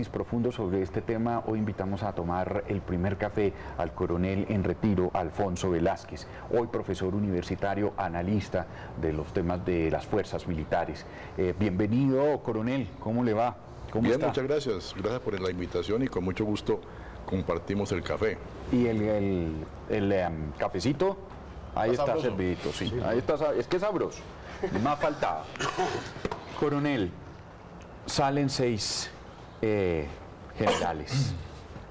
Profundo sobre este tema. Hoy invitamos a tomar el primer café al coronel en retiro Alfonso Velázquez, hoy profesor universitario, analista de los temas de las fuerzas militares. Bienvenido, coronel, ¿cómo le va? ¿Cómo Bien, está? muchas gracias por la invitación y con mucho gusto compartimos el café. Y el cafecito, ahí está sabroso. servidito, sí, ahí está, es que es sabroso, más faltaba. Coronel, salen 6 generales.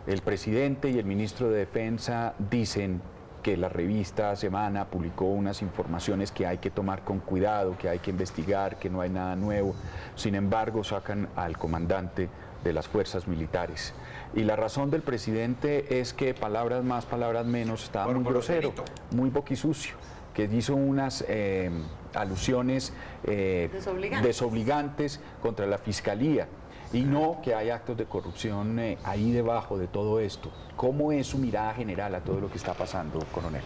El presidente y el ministro de Defensa dicen que la revista Semana publicó unas informaciones que hay que tomar con cuidado, que hay que investigar, que no hay nada nuevo. Sin embargo, sacan al comandante de las fuerzas militares. Y la razón del presidente es que palabras más, palabras menos, estaba muy grosero, muy boquisucio, que hizo unas alusiones desobligantes contra la fiscalía. Y no que hay actos de corrupción ahí debajo de todo esto. ¿Cómo es su mirada general a todo lo que está pasando, coronel?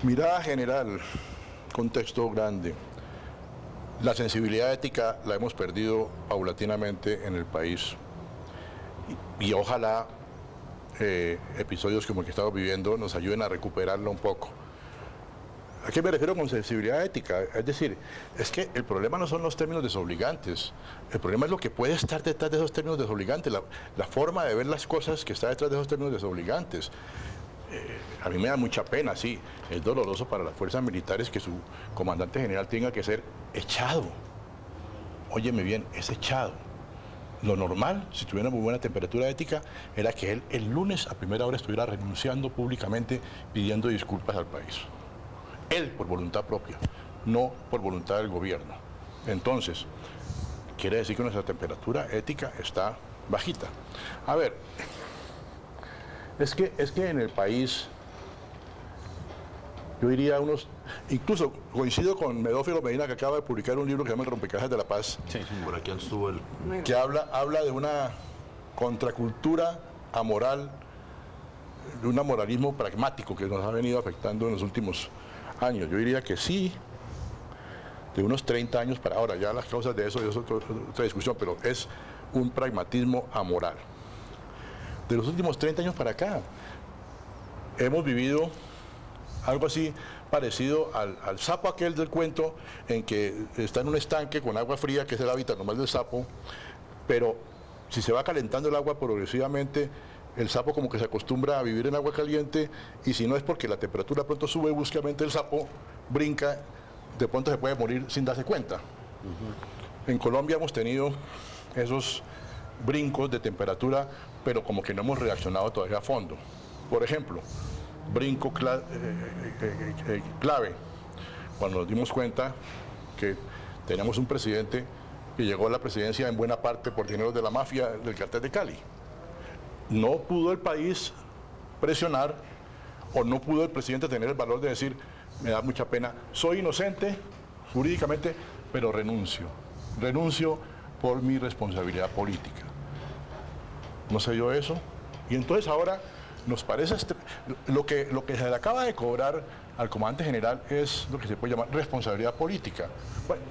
Mirada general, contexto grande. La sensibilidad ética la hemos perdido paulatinamente en el país. Y ojalá episodios como el que estamos viviendo nos ayuden a recuperarla un poco. ¿A qué me refiero con sensibilidad ética? Es decir, es que el problema no son los términos desobligantes, el problema es lo que puede estar detrás de esos términos desobligantes, la forma de ver las cosas que está detrás de esos términos desobligantes. A mí me da mucha pena, sí, es doloroso para las fuerzas militares que su comandante general tenga que ser echado. Óyeme bien, es echado. Lo normal, si tuviera muy buena temperatura ética, era que él el lunes a primera hora estuviera renunciando públicamente, pidiendo disculpas al país. Él por voluntad propia, no por voluntad del gobierno. Entonces, quiere decir que nuestra temperatura ética está bajita. A ver, es que en el país, yo diría incluso coincido con Medófilo Medina, que acaba de publicar un libro que se llama El rompecabezas de la paz, sí, por aquí estuvo el... que habla de una contracultura amoral, de un moralismo pragmático que nos ha venido afectando en los últimos años. Yo diría que sí, de unos 30 años para ahora, ya las causas de eso es otra discusión, pero es un pragmatismo amoral. De los últimos 30 años para acá, hemos vivido algo así parecido al sapo aquel del cuento, en que está en un estanque con agua fría, que es el hábitat normal del sapo, pero si se va calentando el agua progresivamente, el sapo como que se acostumbra a vivir en agua caliente, y si no es porque la temperatura pronto sube bruscamente, el sapo brinca, de pronto se puede morir sin darse cuenta. En Colombia hemos tenido esos brincos de temperatura, pero como que no hemos reaccionado todavía a fondo. Por ejemplo, brinco clave, cuando nos dimos cuenta que teníamos un presidente que llegó a la presidencia en buena parte por dinero de la mafia del cartel de Cali. No pudo el país presionar, o no pudo el presidente tener el valor de decir, me da mucha pena, soy inocente jurídicamente, pero renuncio por mi responsabilidad política. No se dio eso, y entonces ahora nos parece, lo que se le acaba de cobrar al comandante general es lo que se puede llamar responsabilidad política. Bueno,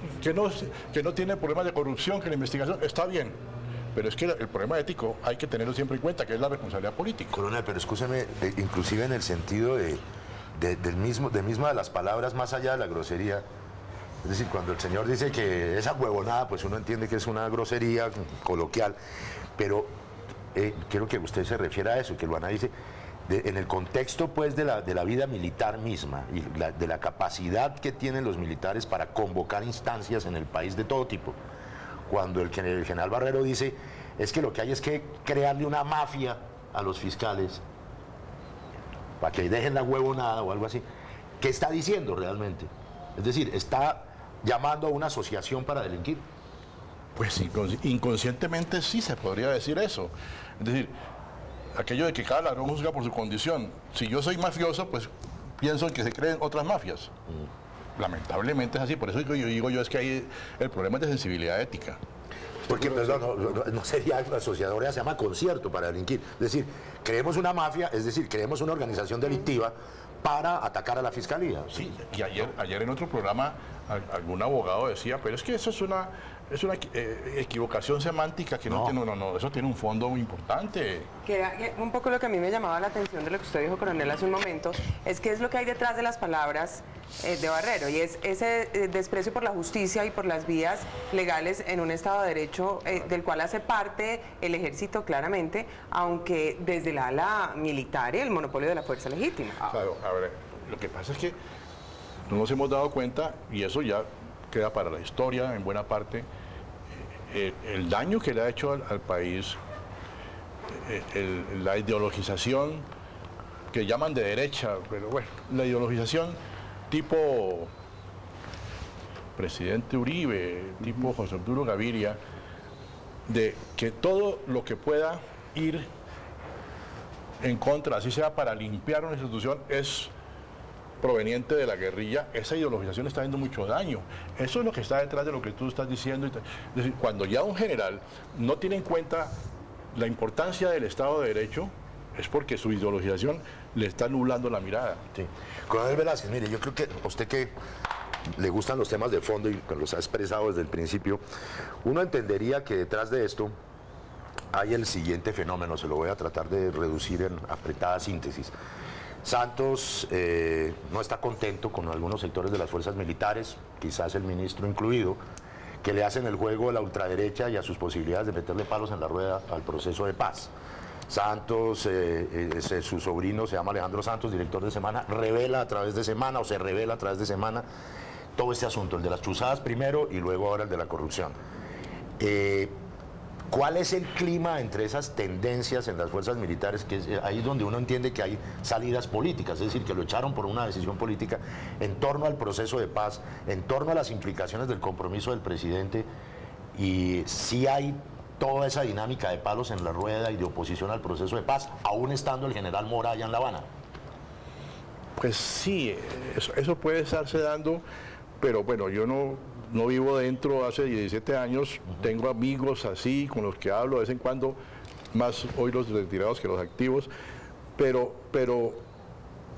que no tiene problemas de corrupción, que la investigación está bien, pero es que el problema ético hay que tenerlo siempre en cuenta, que es la responsabilidad política. Coronel, pero escúcheme, inclusive en el sentido de las palabras, más allá de la grosería, es decir, cuando el señor dice que esa huevonada, pues uno entiende que es una grosería coloquial, pero quiero que usted se refiera a eso, que lo analice en el contexto pues de la vida militar misma y de la capacidad que tienen los militares para convocar instancias en el país de todo tipo. Cuando el general Barrero dice, es que lo que hay es que crearle una mafia a los fiscales para que dejen la huevonada o algo así. ¿Qué está diciendo realmente? Es decir, ¿está llamando a una asociación para delinquir? Pues inconscientemente sí se podría decir eso. Es decir, aquello de que cada ladrón juzga por su condición. Si yo soy mafioso, pues pienso en que se creen otras mafias. Lamentablemente es así, por eso yo digo es que hay el problema de sensibilidad ética. Porque no sería asociadora, se llama concierto para delinquir. Es decir, creemos una mafia, es decir, creemos una organización delictiva para atacar a la fiscalía. Sí, y ayer en otro programa algún abogado decía, pero es que eso es es una equivocación semántica que no, eso tiene un fondo muy importante. Que era un poco lo que a mí me llamaba la atención de lo que usted dijo, coronel, hace un momento, es que es lo que hay detrás de las palabras de Barrero, y es ese desprecio por la justicia y por las vías legales en un Estado de Derecho del cual hace parte el ejército claramente, aunque desde la ala militar y el monopolio de la fuerza legítima. Claro, a ver, lo que pasa es que no nos hemos dado cuenta, y eso ya queda para la historia en buena parte, el daño que le ha hecho al país, la ideologización que llaman de derecha, pero bueno, la ideologización tipo presidente Uribe, tipo José Arturo Gaviria, de que todo lo que pueda ir en contra, así sea para limpiar una institución, es proveniente de la guerrilla. Esa ideologización está haciendo mucho daño. Eso es lo que está detrás de lo que tú estás diciendo. Es decir, cuando ya un general no tiene en cuenta la importancia del Estado de Derecho, es porque su ideologización le está nublando la mirada. Sí. Coronel Velázquez, mire, yo creo que a usted que le gustan los temas de fondo y los ha expresado desde el principio, uno entendería que detrás de esto hay el siguiente fenómeno, se lo voy a tratar de reducir en apretada síntesis. Santos no está contento con algunos sectores de las fuerzas militares, quizás el ministro incluido, que le hacen el juego a la ultraderecha y a sus posibilidades de meterle palos en la rueda al proceso de paz. Santos, su sobrino se llama Alejandro Santos, director de Semana, revela a través de Semana, o se revela a través de Semana, todo este asunto, el de las chuzadas primero y luego ahora el de la corrupción. ¿Cuál es el clima entre esas tendencias en las fuerzas militares? Que es ahí donde uno entiende que hay salidas políticas, es decir, que lo echaron por una decisión política en torno al proceso de paz, en torno a las implicaciones del compromiso del presidente, y si hay toda esa dinámica de palos en la rueda y de oposición al proceso de paz, aún estando el general Mora allá en La Habana. Pues sí, eso puede estarse dando, pero bueno, yo no vivo dentro hace 17 años, tengo amigos así, con los que hablo de vez en cuando, más hoy los retirados que los activos, pero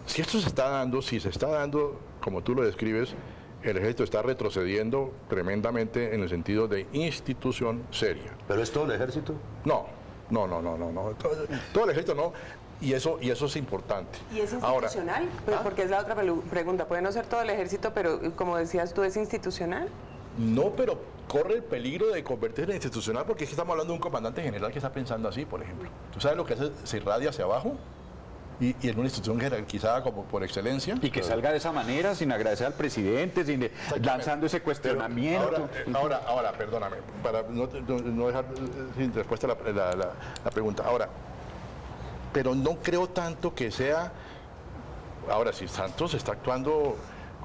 si esto se está dando, si se está dando, como tú lo describes, el ejército está retrocediendo tremendamente en el sentido de institución seria. ¿Pero es todo el ejército? No. Todo el ejército no. Y eso es importante. ¿Y es institucional? Ahora, pues porque es la otra pregunta. Puede no ser todo el ejército, pero como decías tú, ¿es institucional? No, pero corre el peligro de convertirse en institucional, porque es que estamos hablando de un comandante general que está pensando así, por ejemplo. ¿Tú sabes lo que hace? Se irradia hacia abajo y en una institución jerarquizada como por excelencia. Y que salga de esa manera, sin agradecer al presidente, lanzando ese cuestionamiento. Ahora, perdóname, para no dejar sin respuesta la pregunta. Ahora, pero no creo tanto que sea... Ahora, si Santos está actuando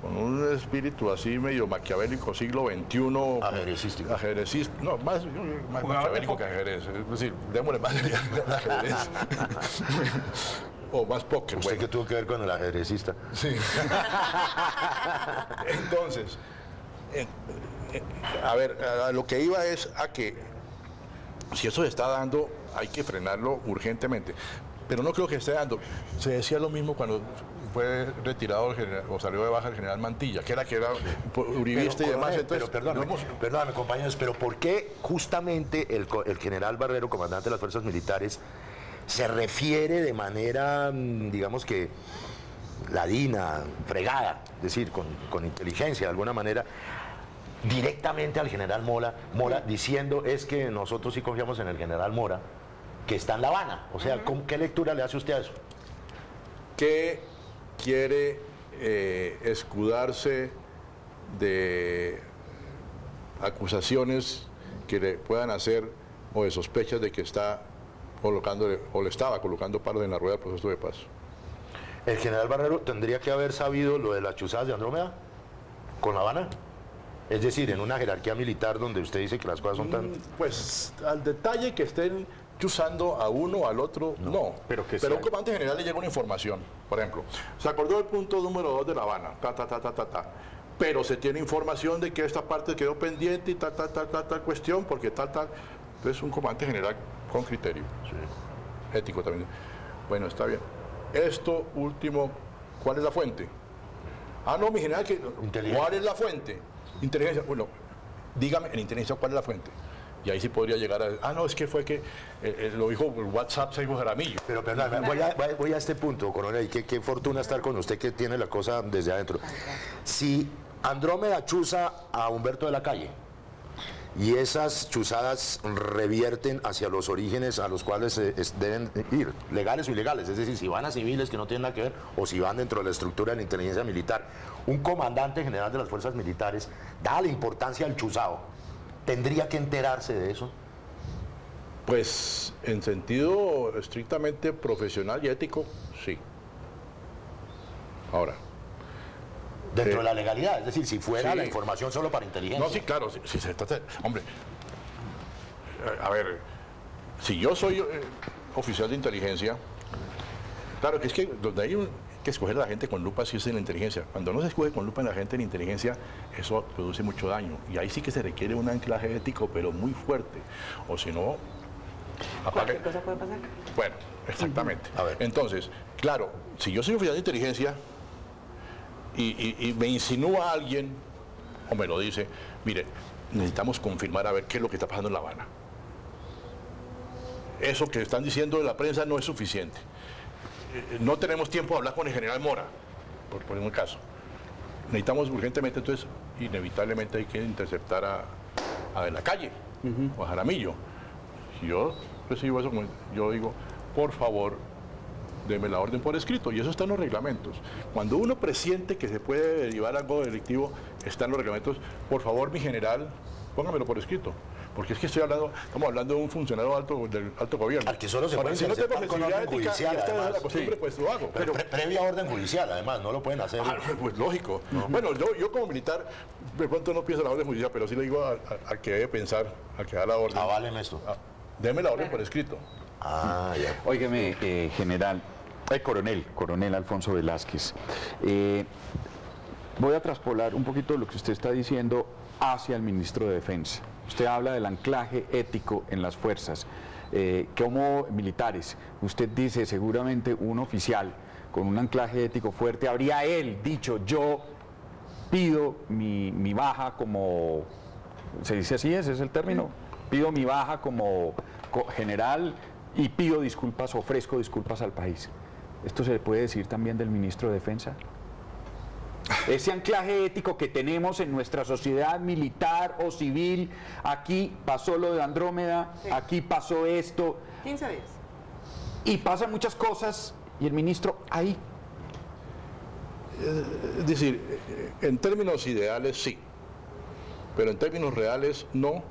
con un espíritu así medio maquiavélico, siglo XXI... Ajedrecístico. No, más maquiavélico que ajedrez. Es decir, démosle más al ajedrez. O más póker. ¿Usted qué tuvo que ver con el ajedrecista? Sí. Entonces, a ver, a lo que iba es a que si eso se está dando, hay que frenarlo urgentemente. Pero no creo que esté dando. Se decía lo mismo cuando fue retirado el general, o salió de baja el general Mantilla, que era uribista y demás. Entonces, perdóname, compañeros, pero ¿por qué justamente el general Barrero, comandante de las fuerzas militares, se refiere de manera, digamos que, ladina, fregada, es decir, con inteligencia de alguna manera, directamente al general Mora, diciendo es que nosotros sí confiamos en el general Mora, que está en La Habana? O sea, ¿qué lectura le hace usted a eso? Que quiere escudarse de acusaciones que le puedan hacer o de sospechas de que está colocándole o le estaba colocando palos en la rueda del proceso de paz. ¿El general Barrero tendría que haber sabido lo de las chuzadas de Andrómeda con La Habana? Es decir, en una jerarquía militar donde usted dice que las cosas son tan... Pues al detalle que estén chuzando a uno o al otro, no. Pero un comandante general le llega una información, por ejemplo, se acordó del punto número 2 de La Habana, pero se tiene información de que esta parte quedó pendiente y tal cuestión, porque entonces un comandante general con criterio, sí, ético también. Bueno, está bien. Esto último, ¿cuál es la fuente? Ah, no, mi general, ¿cuál es la fuente? Inteligencia. Bueno, dígame en inteligencia cuál es la fuente. Y ahí sí podría llegar a... no, es que fue que lo dijo por WhatsApp, se dijo Jaramillo. Pero perdón, voy a este punto, coronel, qué fortuna estar con usted que tiene la cosa desde adentro. Si Andrómeda chuza a Humberto de la Calle y esas chuzadas revierten hacia los orígenes a los cuales deben ir, legales o ilegales, es decir, si van a civiles que no tienen nada que ver o si van dentro de la estructura de la inteligencia militar, un comandante general de las fuerzas militares, dada la importancia del chuzado, ¿tendría que enterarse de eso? Pues en sentido estrictamente profesional y ético, sí. Ahora. Dentro de la legalidad, es decir, si fuera la información solo para inteligencia. No, sí, claro, sí, se trata, hombre, a ver, si yo soy oficial de inteligencia, claro que es que donde hay que escoger a la gente con lupa sí es en la inteligencia. Cuando no se escoge con lupa en la gente en inteligencia, eso produce mucho daño. Y ahí sí que se requiere un anclaje ético, pero muy fuerte. O si no, ¿Cualquier cosa puede pasar? Bueno, exactamente. A ver. Entonces, claro, si yo soy oficial de inteligencia y me insinúa alguien o me lo dice, mire, necesitamos confirmar a ver qué es lo que está pasando en La Habana. Eso que están diciendo de la prensa no es suficiente. No tenemos tiempo de hablar con el general Mora, por poner un caso. Necesitamos urgentemente, entonces, inevitablemente hay que interceptar a De la Calle o a Jaramillo. Si yo recibo eso, yo digo, por favor, deme la orden por escrito, y eso está en los reglamentos. Cuando uno presiente que se puede derivar algo delictivo, está en los reglamentos, por favor, mi general, póngamelo por escrito. Porque es que estamos hablando de un funcionario del alto gobierno. Al que solo se puede si no tengo interceptar con flexibilidad orden ética, judicial, y esta es además. la costumbre, Sí. pues lo hago. Pero previa orden judicial, además, no lo pueden hacer. Pues lógico. Bueno, yo como militar, de pronto no pienso en la orden judicial, pero sí le digo al que debe pensar, al que da la orden. Aváleme esto. Deme la orden por escrito. Ah, ya. Óigame, coronel Alfonso Velázquez, voy a traspolar un poquito lo que usted está diciendo hacia el ministro de Defensa. Usted habla del anclaje ético en las fuerzas. Como militares, usted dice seguramente un oficial con un anclaje ético fuerte, habría él dicho, yo pido mi baja como, ¿se dice así? ¿Ese es el término? Pido mi baja como general y pido disculpas, ofrezco disculpas al país. ¿Esto se le puede decir también del ministro de Defensa? Ese anclaje ético que tenemos en nuestra sociedad militar o civil, aquí pasó lo de Andrómeda, aquí pasó esto. 15 días. Y pasan muchas cosas y el ministro ahí. Es decir, en términos ideales sí, pero en términos reales no.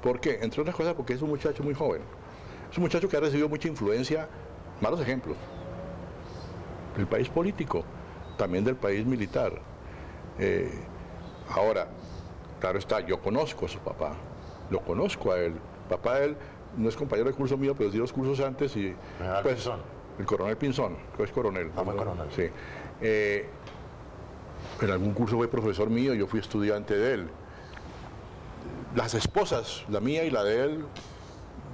¿Por qué? Entre otras cosas porque es un muchacho muy joven. Es un muchacho que ha recibido mucha influencia, malos ejemplos, del país político, también del país militar. Ahora, claro está, yo conozco a su papá, lo conozco a él. Papá de él no es compañero de curso mío, pero dio los cursos antes y... Pues, Pinzón. El coronel Pinzón, que es coronel. Fue coronel. Sí. En algún curso fue profesor mío, yo fui estudiante de él. Las esposas, la mía y la de él,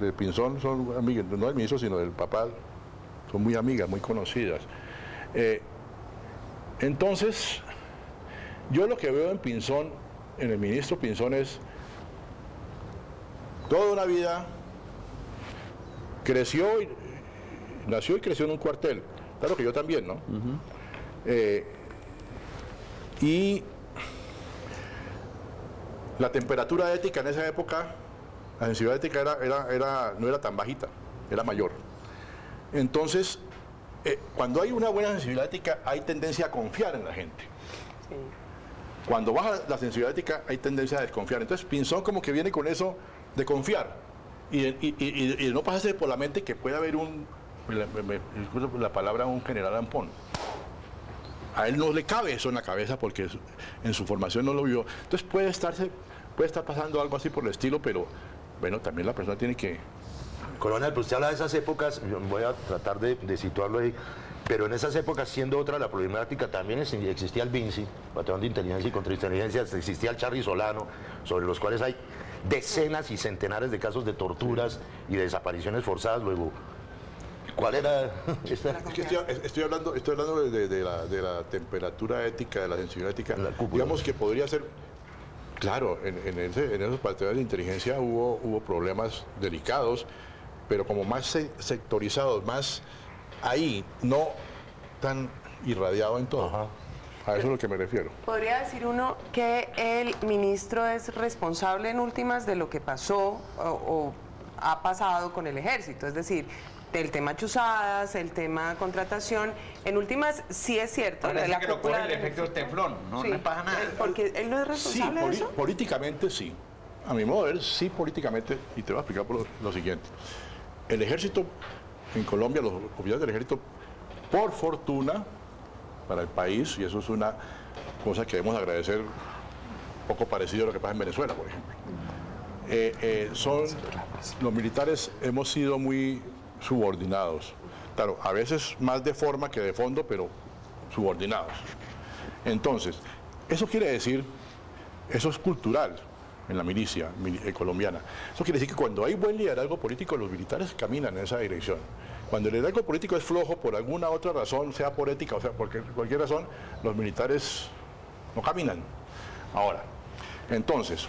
de Pinzón, son amigas, no del ministro, sino del papá, son muy amigas, muy conocidas. Entonces, yo lo que veo en Pinzón, en el ministro Pinzón, es toda una vida, nació y creció en un cuartel, claro que yo también, ¿no? Y la temperatura ética en esa época, la sensibilidad ética no era tan bajita, era mayor. Entonces, cuando hay una buena sensibilidad ética, hay tendencia a confiar en la gente. Sí. Cuando baja la sensibilidad ética, hay tendencia a desconfiar. Entonces, Pinzón como que viene con eso de confiar y no pasarse por la mente que puede haber disculpo la palabra, un general Ampón. A él no le cabe eso en la cabeza porque en su formación no lo vio. Entonces puede estar pasando algo así por el estilo, pero bueno, también la persona tiene que... Coronel, pues usted habla de esas épocas, yo voy a tratar de situarlo ahí, pero en esas épocas, siendo otra la problemática, también existía el BINSI, Patrón de Inteligencia y Contrainteligencia, existía el Charri Solano, sobre los cuales hay decenas y centenares de casos de torturas y de desapariciones forzadas. Luego, ¿cuál era esta? Es que estoy hablando de la temperatura ética, de la sensibilidad ética. Digamos que podría ser Claro, en esos patrones de inteligencia hubo problemas delicados, pero como más sectorizados, más ahí, no tan irradiado en todo. Ajá. A eso es a lo que me refiero. ¿Podría decir uno que el ministro es responsable en últimas de lo que pasó o ha pasado con el ejército? Es decir, del tema chuzadas, el tema contratación, en últimas sí es cierto. Parece que lo coge el efecto del teflón, no Sí, le pasa nada. porque él no es Sí, responsable de eso. políticamente sí. A mi modo de ver, sí políticamente, y te voy a explicar por lo siguiente. El ejército en Colombia, los oficiales del ejército, por fortuna para el país, y eso es una cosa que debemos agradecer, poco parecido a lo que pasa en Venezuela, por ejemplo. Los militares hemos sido muy subordinados. Claro, a veces más de forma que de fondo, pero subordinados. Entonces, eso quiere decir, eso es cultural en la milicia colombiana. Eso quiere decir que cuando hay buen liderazgo político, los militares caminan en esa dirección. Cuando el liderazgo político es flojo por alguna otra razón, sea por ética o sea por cualquier razón, los militares no caminan. Ahora, entonces,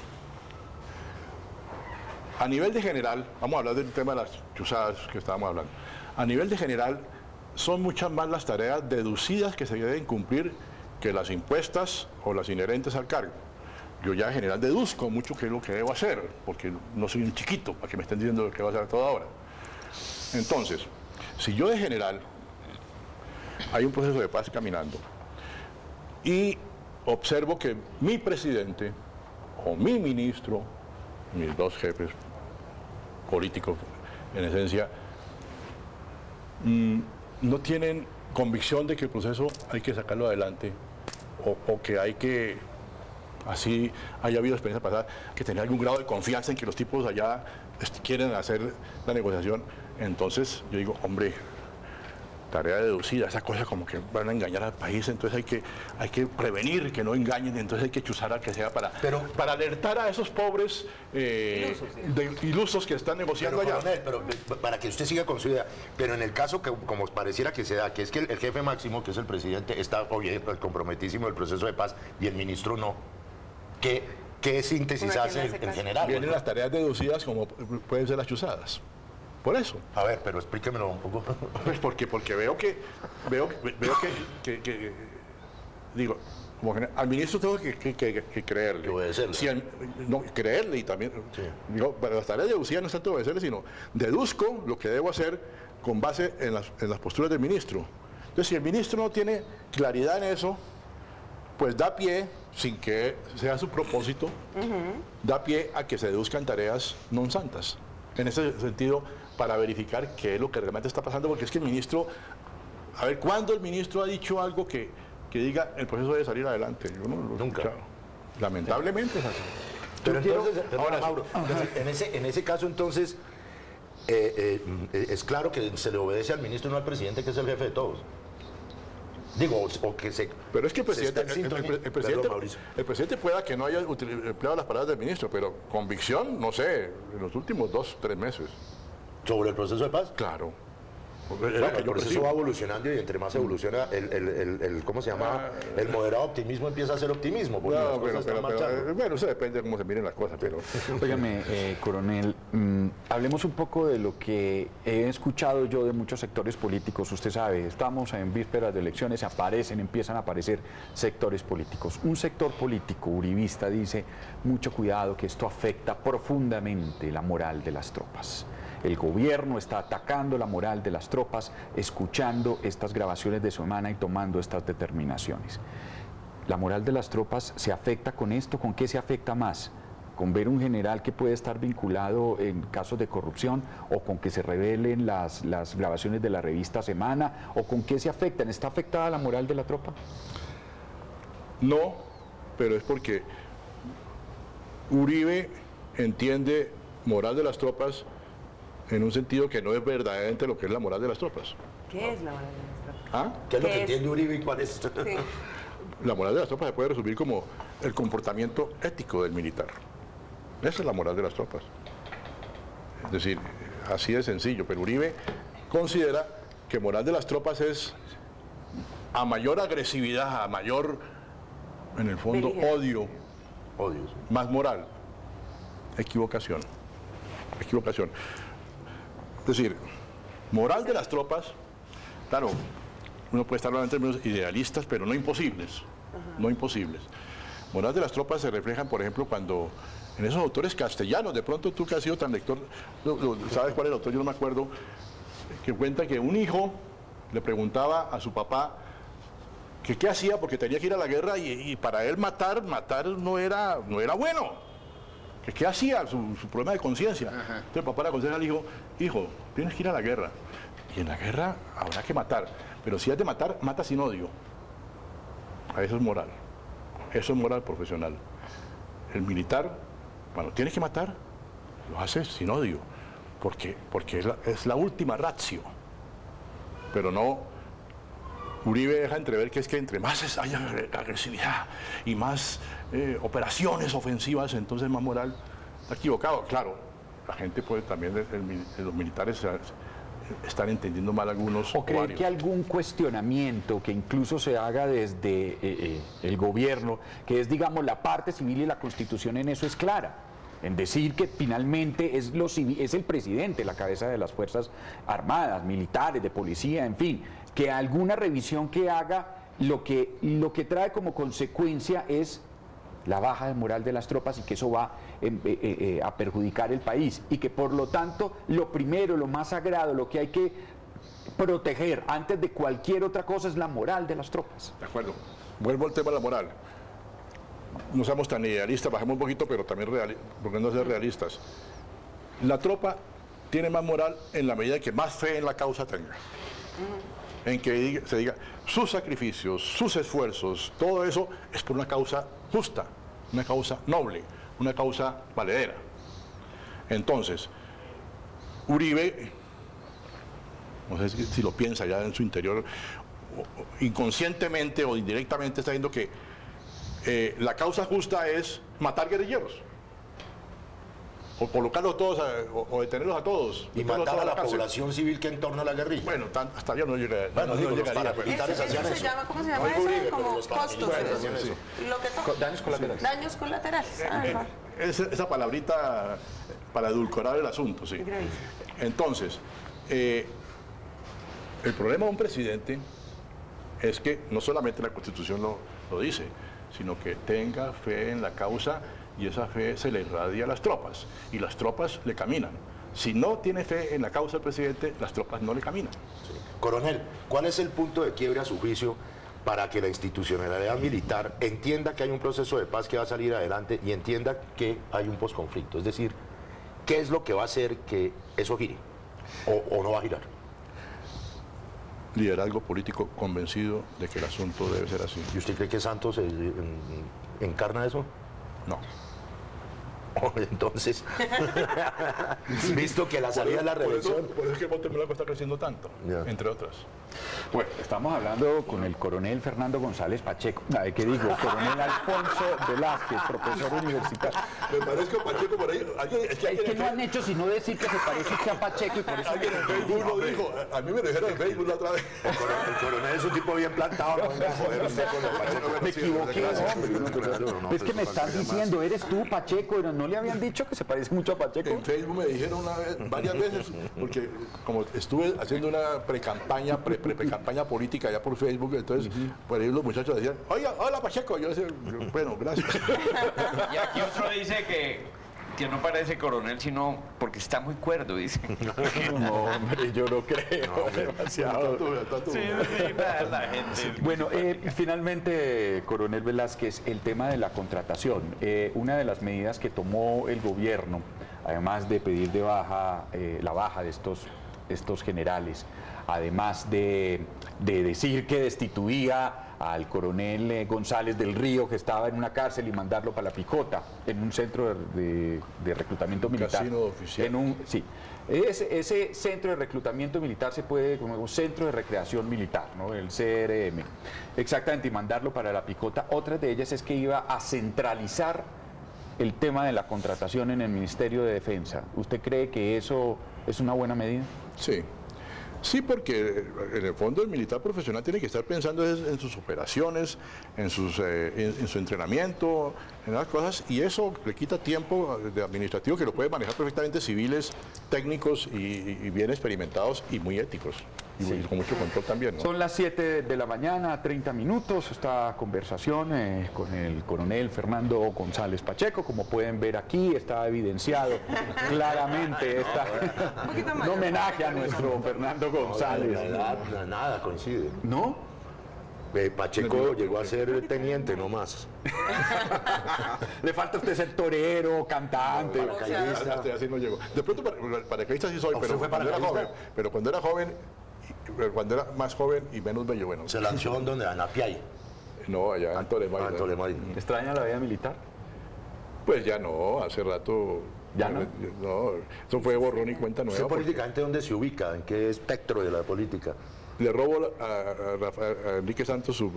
a nivel de general, vamos a hablar del tema de las chuzadas que estábamos hablando. A nivel de general, son muchas más las tareas deducidas que se deben cumplir que las impuestas o las inherentes al cargo. Yo ya en general deduzco mucho qué es lo que debo hacer, porque no soy un chiquito para que me estén diciendo lo que voy a hacer a toda hora. Entonces, si yo de general hay un proceso de paz caminando y observo que mi presidente o mi ministro, mis dos jefes políticos en esencia, no tienen convicción de que el proceso hay que sacarlo adelante o que hay que, así haya habido experiencia pasada, que tener algún grado de confianza en que los tipos allá quieren hacer la negociación, entonces yo digo, hombre, tarea deducida, esa cosa como que van a engañar al país, entonces hay que prevenir que no engañen, entonces hay que chuzar a que sea para alertar a esos pobres ilusos que están negociando allá. Coronel, pero para que usted siga con su idea, pero en el caso que como pareciera que se da, que es que el jefe máximo, que es el presidente, está comprometísimo del proceso de paz y el ministro no, ¿qué síntesis hace en general? Vienen las tareas deducidas como pueden ser las chuzadas. Por eso. A ver, pero explíquemelo un poco. Pues porque veo que digo, como que al ministro tengo que creerle. Que obedecerle. No, creerle y también, Sí. digo, para las tareas deducidas no es tanto obedecerle, sino deduzco lo que debo hacer con base en las posturas del ministro. Entonces, si el ministro no tiene claridad en eso, pues da pie, sin que sea su propósito, da pie a que se deduzcan tareas non santas. En ese sentido, para verificar qué es lo que realmente está pasando, porque es que el ministro, a ver, ¿cuándo el ministro ha dicho algo que diga el proceso debe salir adelante? Yo no lo he Nunca. escuchado. Lamentablemente es así. Pero Yo entonces, quiero- ahora, Mauro, en ese caso entonces, es claro que se le obedece al ministro y no al presidente, que es el jefe de todos. Digo, o que se... pero es que el presidente, se está en sintonía. Perdón, Mauricio. el presidente pueda que no haya empleado las palabras del ministro, pero convicción, no sé, en los últimos 2 o 3 meses. ¿Sobre el proceso de paz? Claro. Bueno, el proceso va evolucionando y entre más evoluciona ¿cómo se llama? El moderado optimismo empieza a ser optimismo, porque las No, cosas están marchando. bueno, eso depende de cómo se miren las cosas, pero... Óigame, coronel, hablemos un poco de lo que he escuchado yo de muchos sectores políticos. Usted sabe, estamos en vísperas de elecciones, empiezan a aparecer sectores políticos. Un sector político uribista dice, mucho cuidado que esto afecta profundamente la moral de las tropas. El gobierno está atacando la moral de las tropas, escuchando estas grabaciones de semana y tomando estas determinaciones. ¿La moral de las tropas se afecta con esto? ¿Con qué se afecta más? ¿Con ver un general que puede estar vinculado en casos de corrupción? ¿O con que se revelen las grabaciones de la revista Semana? ¿O con qué se afectan? ¿Está afectada la moral de la tropa? No, pero es porque Uribe entiende moral de las tropas en un sentido que no es verdaderamente lo que es la moral de las tropas. ¿Qué es la moral de las tropas? ¿Ah? ¿Qué es lo ¿Qué que es? entiende Uribe y cuál es? Sí. La moral de las tropas se puede resumir como el comportamiento ético del militar. Esa es la moral de las tropas. Es decir, así de sencillo, pero Uribe considera que moral de las tropas es a mayor agresividad, a mayor, en el fondo, Beligerante. odio Odios. más moral. Equivocación. Equivocación. Es decir, moral de las tropas, claro, uno puede estar hablando en términos idealistas, pero no imposibles. No imposibles. Moral de las tropas se reflejan, por ejemplo, cuando en esos autores castellanos, de pronto tú que has sido tan lector, ¿sabes cuál es el autor? Yo no me acuerdo, que cuenta que un hijo le preguntaba a su papá que qué hacía porque tenía que ir a la guerra y para él matar no era bueno. Que qué hacía, su problema de conciencia. Entonces el papá le aconseja al hijo, hijo, tienes que ir a la guerra. Y en la guerra habrá que matar, pero si has de matar, mata sin odio. Eso es moral. Eso es moral profesional. El militar, cuando tienes que matar, lo haces sin odio, porque es la última ratio. Pero no, Uribe deja entrever que es que entre más haya agresividad y más operaciones ofensivas, entonces más moral. Está equivocado, claro. La gente puede también, los militares están entendiendo mal algunos. ¿O cree que algún cuestionamiento que incluso se haga desde el gobierno, que es, digamos, la parte civil y la Constitución en eso es clara? En decir que finalmente es el presidente la cabeza de las Fuerzas Armadas, militares, de policía, en fin, que alguna revisión que haga lo que trae como consecuencia es la baja de moral de las tropas y que eso va a perjudicar el país y que por lo tanto lo primero, lo más sagrado, lo que hay que proteger antes de cualquier otra cosa es la moral de las tropas. De acuerdo. Vuelvo al tema de la moral. No seamos tan idealistas, bajemos un poquito, pero también ¿por qué no ser realistas? La tropa tiene más moral en la medida que más fe en la causa tenga. En que se diga, sus sacrificios, sus esfuerzos, todo eso es por una causa justa, una causa noble, una causa valedera. Entonces, Uribe, no sé si lo piensa ya en su interior, inconscientemente o indirectamente está diciendo que la causa justa es matar guerrilleros, o colocarlos todos, o detenerlos a todos. Y matar a la población civil que en torno a la guerrilla. Bueno, hasta allá no llega. Bueno, no digo, los llegaría, paramilitares hacían ¿Eso se eso. llama, cómo se llama No eso? Uribe, Como pero los costos. paramilitares hacían sí. eso. Lo que Daños colaterales. Daños colaterales. Ah, esa palabrita para edulcorar el asunto, sí. Gravísimo. Entonces, el problema de un presidente es que no solamente la Constitución lo dice, sino que tenga fe en la causa y esa fe se le irradia a las tropas y las tropas le caminan. Si no tiene fe en la causa del presidente, las tropas no le caminan. Sí. Coronel, ¿cuál es el punto de quiebre a su juicio para que la institucionalidad militar entienda que hay un proceso de paz que va a salir adelante y entienda que hay un posconflicto? Es decir, ¿qué es lo que va a hacer que eso gire o no va a girar? Liderazgo político convencido de que el asunto debe ser así. ¿Y usted cree que Santos encarna eso? No. Entonces, visto que la salida es la reelección. Por eso es que el voto en blanco está creciendo tanto, entre otras. Bueno, estamos hablando con el coronel Fernando González Pacheco. ¿Qué digo? Coronel Alfonso Velázquez, profesor universitario. Me parezco a Pacheco por ahí. Es que no han hecho sino decir que se parece usted a Pacheco y por eso... Alguien en Facebook lo dijo. A mí me lo dijeron en Facebook la otra vez. El coronel es un tipo bien plantado. No venga a joder usted con los Pacheco. Me equivoqué, hombre. Es que me están diciendo, eres tú, Pacheco, pero no le habían dicho que se parece mucho a Pacheco. En Facebook me dijeron varias veces, porque como estuve haciendo una pre-campaña política ya por Facebook, entonces por ahí los muchachos decían, oiga, hola Pacheco. Yo decía, bueno, gracias. Y aquí otro dice que no parece coronel, sino porque está muy cuerdo, dice. No, hombre, yo no creo. Demasiado. Sí, la gente. Bueno, finalmente, coronel Velázquez, el tema de la contratación. Una de las medidas que tomó el gobierno, además de pedir la baja de estos generales, además de decir que destituía al coronel González del Río, que estaba en una cárcel, y mandarlo para La Picota, en un centro de reclutamiento militar. Casino oficial. Sí. Ese centro de reclutamiento militar se puede, como un centro de recreación militar, ¿no? El CRM. Exactamente, y mandarlo para La Picota. Otra de ellas es que iba a centralizar el tema de la contratación en el Ministerio de Defensa. ¿Usted cree que eso es una buena medida? Sí. Sí, porque en el fondo el militar profesional tiene que estar pensando en sus operaciones, en su entrenamiento, en las cosas, y eso le quita tiempo de administrativo que lo puede manejar perfectamente civiles, técnicos y bien experimentados y muy éticos, y Sí. con mucho control también, ¿no? Son las 7 de la mañana, 30 minutos, esta conversación con el coronel Fernando González Pacheco, como pueden ver aquí, está evidenciado claramente un homenaje a nuestro Fernando González. Nada coincide. ¿No? Pacheco llegó a ser teniente, no más. Le falta a usted ser torero, cantante. Hasta así no llegó. De pronto paracaidista sí soy, ¿Usted pero fue cuando era paracaidista? joven, pero cuando era más joven y menos bello, bueno. Se lanzó en donde, en Apiay. No, allá en Tolemay. Tolemay. ¿Extraña la vida militar? Pues ya no, hace rato. ¿Ya no? No, eso fue borrón y cuenta ¿Usted nueva. porque políticamente dónde se ubica? ¿En qué espectro de la política? Le robo a Enrique Santos su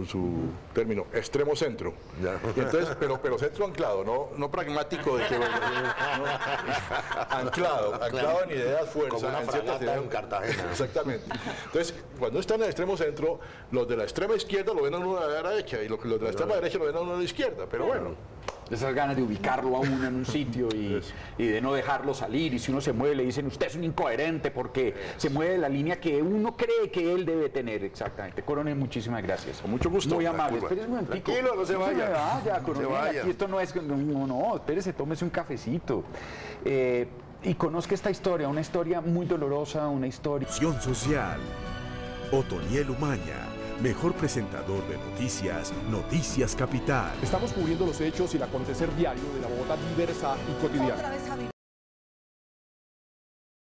término, extremo centro. Ya. Y entonces, pero centro anclado, no pragmático de que anclado en ideas, fuerza, Como una en ciertas fragata ideas. en Cartagena. Exactamente. Entonces, cuando están en el extremo centro, los de la extrema izquierda lo ven a uno a la derecha y los de la extrema derecha lo ven a uno a la izquierda. Pero bueno. Esas ganas de ubicarlo a uno en un sitio y de no dejarlo salir. Y si uno se mueve, le dicen, usted es un incoherente porque se mueve la línea que uno cree que él debe tener. Exactamente. Coronel, muchísimas gracias. Con mucho gusto. Muy La amable. curva. Espérese un momentico. Tranquilo, no se vaya. me vaya, No coronel. se vaya. Aquí esto no es... No, espérese, tómese un cafecito. Y conozca esta historia, una historia muy dolorosa, una historia... Acción Social. Otoniel Umaña, mejor presentador de noticias, Noticias Capital. Estamos cubriendo los hechos y el acontecer diario de la Bogotá diversa y cotidiana. Otra vez a vivir